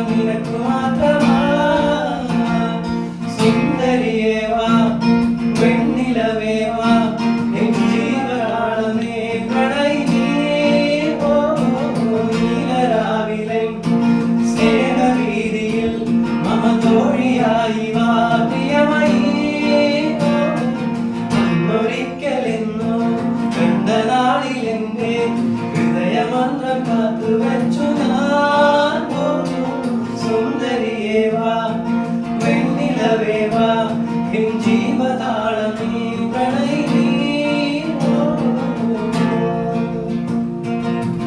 നിനക്കു മാത്രമാ സുന്ദരിയേ വാ വെണ്ണിലവേ വാ എൻ ജീവനാളമേ പ്രണയിനീ ഓ നീലരാവിലെ സ്നേഹവീതിയിൽ മമ തോഴിയായി വാ പ്രിയമയീ അന്നൊരിക്കലെന്നോ കണ്ട നാളിലെന്റെ ഹൃദയമന്ത്രം കാത്തുവച്ചു ഞാൻ സുന്ദരിയേ വാ